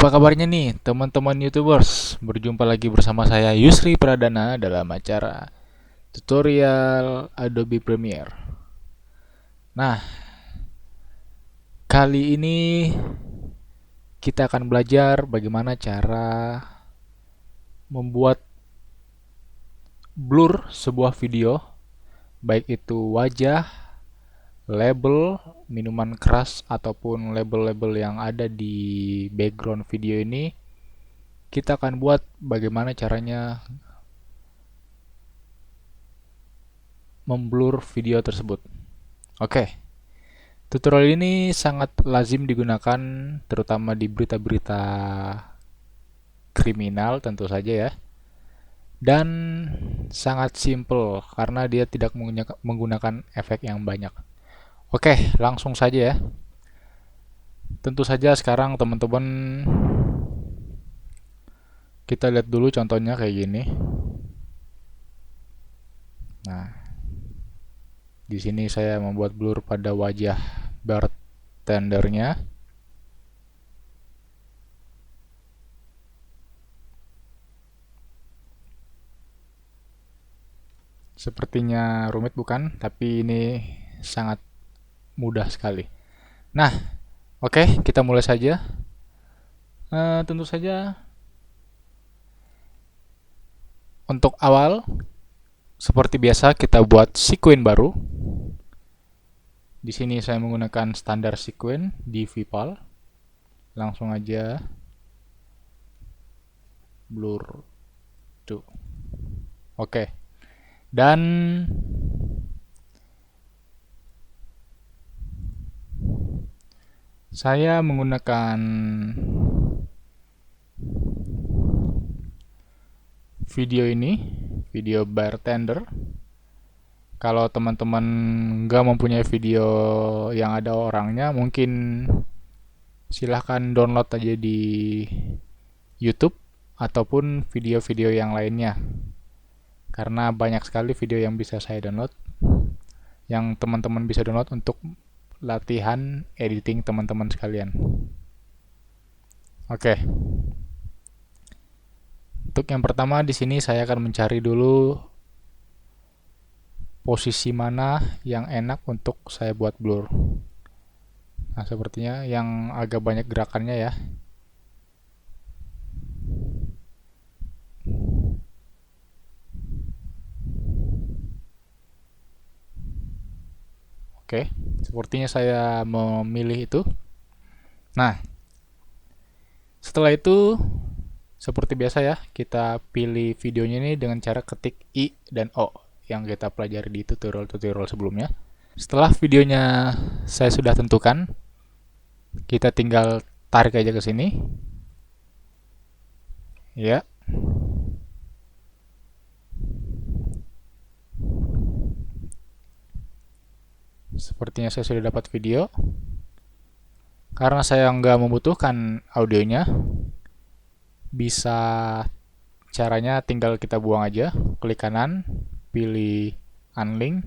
Apa kabarnya nih teman-teman YouTubers? Berjumpa lagi bersama saya Yusri Pradana dalam acara tutorial Adobe Premiere. Nah, kali ini kita akan belajar bagaimana cara membuat blur sebuah video, baik itu wajah, label, minuman keras, ataupun label-label yang ada di background video ini. Kita akan buat bagaimana caranya memblur video tersebut. Oke, tutorial ini sangat lazim digunakan terutama di berita-berita kriminal tentu saja ya. Dan sangat simple karena dia tidak menggunakan efek yang banyak. Oke, langsung saja ya. Tentu saja sekarang teman-teman kita lihat dulu contohnya kayak gini. Nah, di sini saya membuat blur pada wajah bartendernya. Sepertinya rumit bukan? Tapi ini sangat mudah sekali. Nah, oke, kita mulai saja. Tentu saja untuk awal, seperti biasa kita buat sequence baru. Di sini saya menggunakan standar sequence di Vipal. Langsung aja blur to. Oke. Dan saya menggunakan video ini, video bartender. Kalau teman-teman nggak mempunyai video yang ada orangnya, mungkin silahkan download aja di YouTube ataupun video-video yang lainnya. Karena banyak sekali video yang bisa saya download, yang teman-teman bisa download untuk latihan editing teman-teman sekalian. Oke. Untuk yang pertama di sini saya akan mencari dulu posisi mana yang enak untuk saya buat blur. Nah, sepertinya yang agak banyak gerakannya ya. Oke, sepertinya saya memilih itu. Nah, setelah itu seperti biasa ya, kita pilih videonya ini dengan cara ketik I dan O yang kita pelajari di tutorial-tutorial sebelumnya. Setelah videonya saya sudah tentukan, kita tinggal tarik aja ke sini. Ya. Sepertinya saya sudah dapat video. Karena saya nggak membutuhkan audionya, bisa caranya tinggal kita buang aja. Klik kanan, pilih unlink,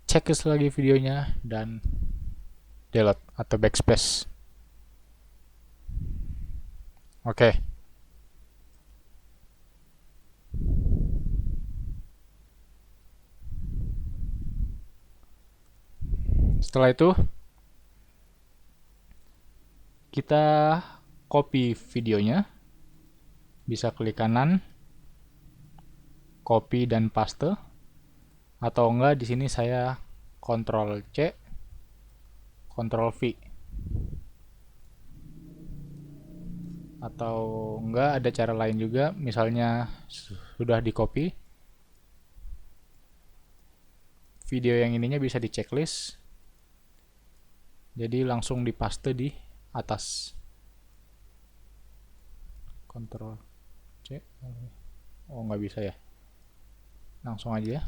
cek lagi videonya, dan delete atau backspace. Oke. Setelah itu, kita copy videonya. Bisa klik kanan, copy dan paste. Atau enggak, di sini saya Ctrl C, Ctrl V. Atau enggak, ada cara lain juga, misalnya sudah di copy, video yang ininya bisa di checklist, jadi langsung dipaste di atas. Ctrl C. Oh, nggak bisa ya, langsung aja ya.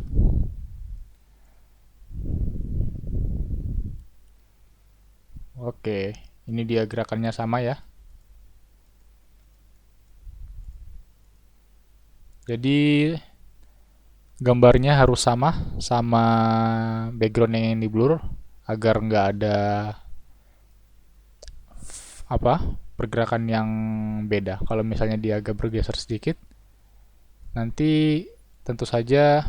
Oke, ini dia gerakannya sama ya. Jadi gambarnya harus sama background yang di blur agar nggak ada pergerakan yang beda. Kalau misalnya dia agak bergeser sedikit, nanti tentu saja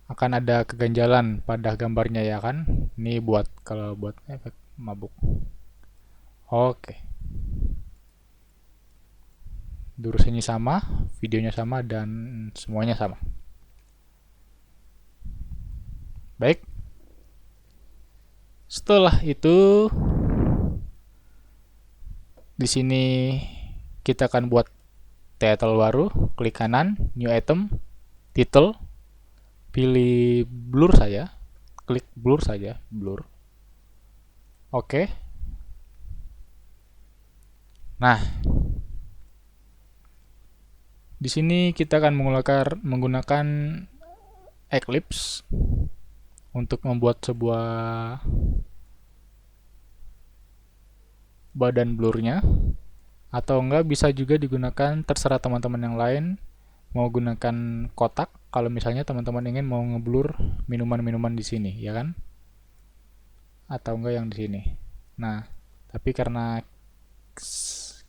akan ada keganjalan pada gambarnya ya kan. Ini kalau buat efek mabuk. Oke. Durasinya sama, videonya sama, dan semuanya sama. Baik. Setelah itu, di sini kita akan buat title baru. Klik kanan, new item, title, pilih blur saja, klik blur saja, blur. Oke. Nah, di sini kita akan menggunakan Eclipse untuk membuat sebuah badan blurnya, atau enggak bisa juga digunakan, terserah teman-teman yang lain mau gunakan kotak kalau misalnya teman-teman ingin mau ngeblur minuman-minuman di sini, ya kan? Atau enggak yang di sini. Nah, tapi karena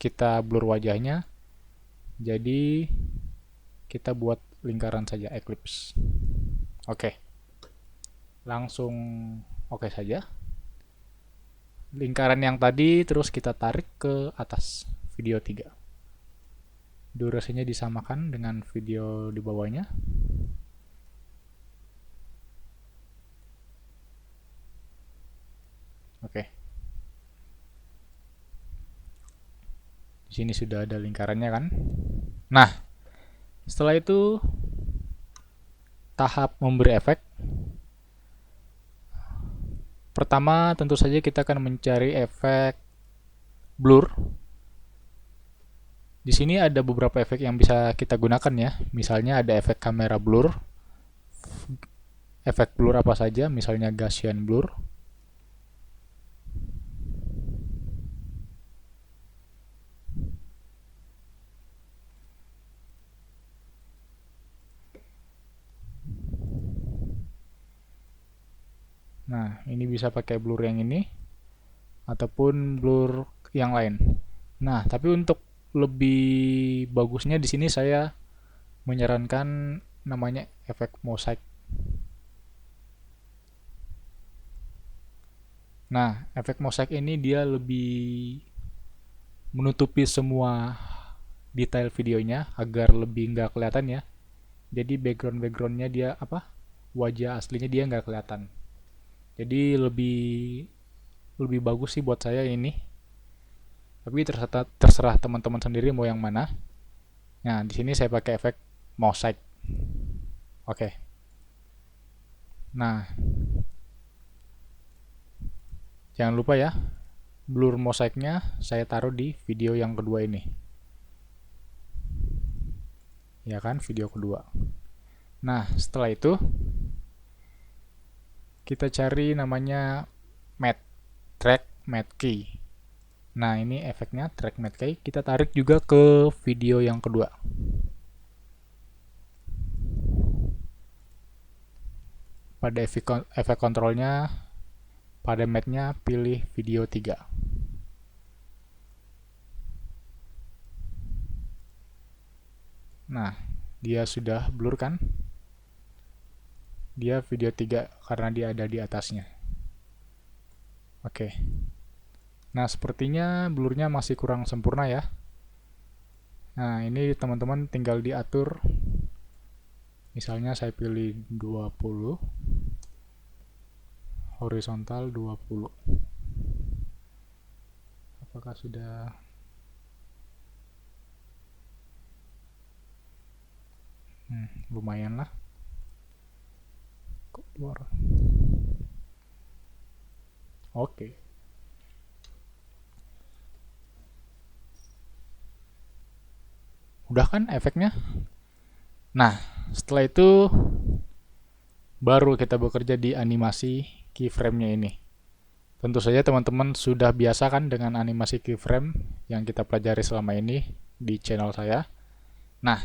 kita blur wajahnya, jadi kita buat lingkaran saja, Eclipse. Oke. Langsung oke saja. Lingkaran yang tadi terus kita tarik ke atas, video 3. Durasinya disamakan dengan video di bawahnya. Oke. Di sini sudah ada lingkarannya kan? Nah, setelah itu tahap memberi efek. Pertama, tentu saja kita akan mencari efek blur. Di sini ada beberapa efek yang bisa kita gunakan ya. Misalnya ada efek kamera blur. Efek blur apa saja, misalnya Gaussian blur. Nah, ini bisa pakai blur yang ini ataupun blur yang lain. Nah, tapi untuk lebih bagusnya di sini saya menyarankan namanya efek mosaic. Nah, efek mosaic ini dia lebih menutupi semua detail videonya agar lebih nggak kelihatan ya. Jadi backgroundnya dia wajah aslinya dia nggak kelihatan. Jadi lebih bagus sih buat saya ini. Tapi terserah teman-teman sendiri mau yang mana. Nah, di sini saya pakai efek mosaic. Oke. Nah, jangan lupa ya, blur mosaiknya saya taruh di video yang kedua ini. Ya kan, video kedua. Nah, setelah itu kita cari namanya track matte key. Nah, ini efeknya track matte key. Kita tarik juga ke video yang kedua. Pada efek kontrolnya, pada matte-nya pilih video 3. Nah, dia sudah blur kan? Dia video 3 karena dia ada di atasnya. Oke. Nah, sepertinya blurnya masih kurang sempurna ya. Nah, ini teman-teman tinggal diatur. Misalnya saya pilih 20, horizontal 20. Apakah sudah? Lumayan lah. Kok keluar? Oke. Udah kan efeknya? Nah, setelah itu baru kita bekerja di animasi keyframe-nya ini. Tentu saja teman-teman sudah biasa kan dengan animasi keyframe yang kita pelajari selama ini di channel saya. Nah,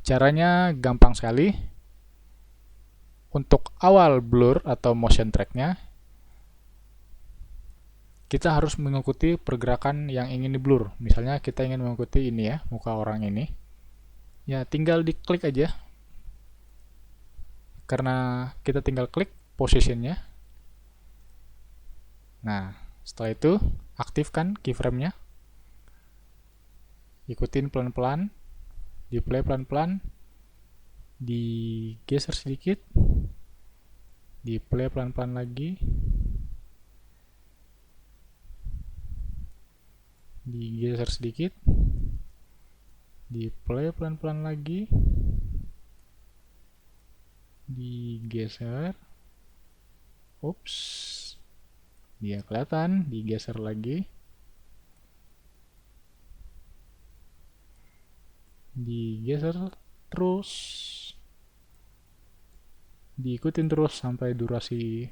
caranya gampang sekali. Untuk awal blur atau motion track-nya, kita harus mengikuti pergerakan yang ingin di blur. Misalnya kita ingin mengikuti ini ya, muka orang ini. Ya, tinggal diklik aja. Karena kita tinggal klik positionnya. Nah, setelah itu aktifkan keyframe-nya. Ikutin pelan-pelan, di play pelan-pelan, digeser sedikit, di play pelan-pelan lagi, digeser sedikit, di play pelan-pelan lagi, digeser, ups, dia kelihatan, digeser lagi, digeser terus, diikutin terus sampai durasi,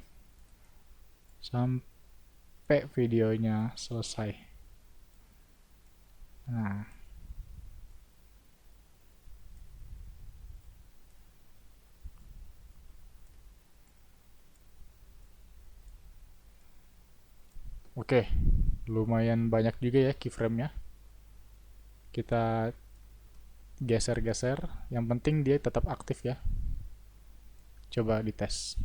sampai videonya selesai. Nah, oke, lumayan banyak juga ya keyframe-nya. Kita geser-geser, yang penting dia tetap aktif ya. Coba dites.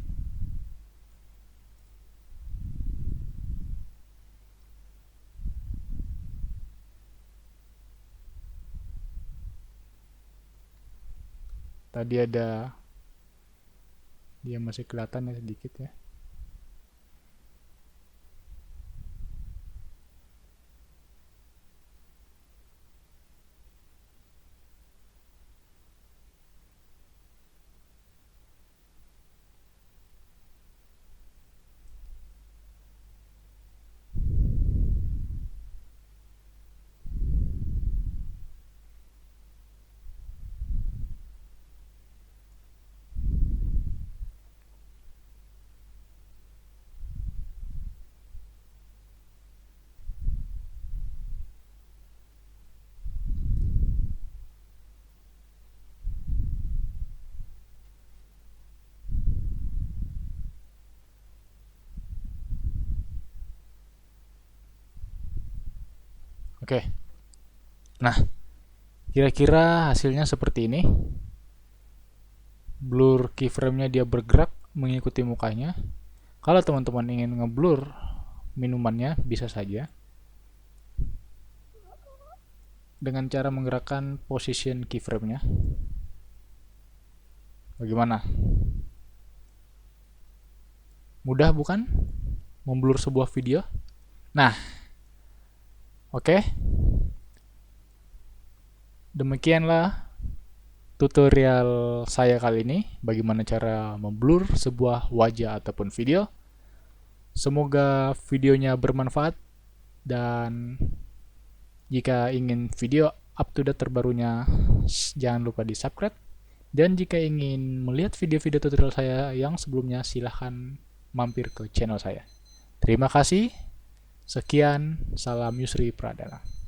Tadi ada, dia masih kelihatan ya sedikit ya. Oke. Nah, kira-kira hasilnya seperti ini. Blur keyframe-nya dia bergerak mengikuti mukanya. Kalau teman-teman ingin ngeblur minumannya, bisa saja dengan cara menggerakkan position keyframe-nya. Bagaimana? Mudah bukan? Memblur sebuah video. Nah, oke. Demikianlah tutorial saya kali ini, bagaimana cara memblur sebuah wajah ataupun video. Semoga videonya bermanfaat, dan jika ingin video up to date terbarunya, jangan lupa di subscribe. Dan jika ingin melihat video-video tutorial saya yang sebelumnya, silahkan mampir ke channel saya. Terima kasih. Sekian, salam Yusri Pradana.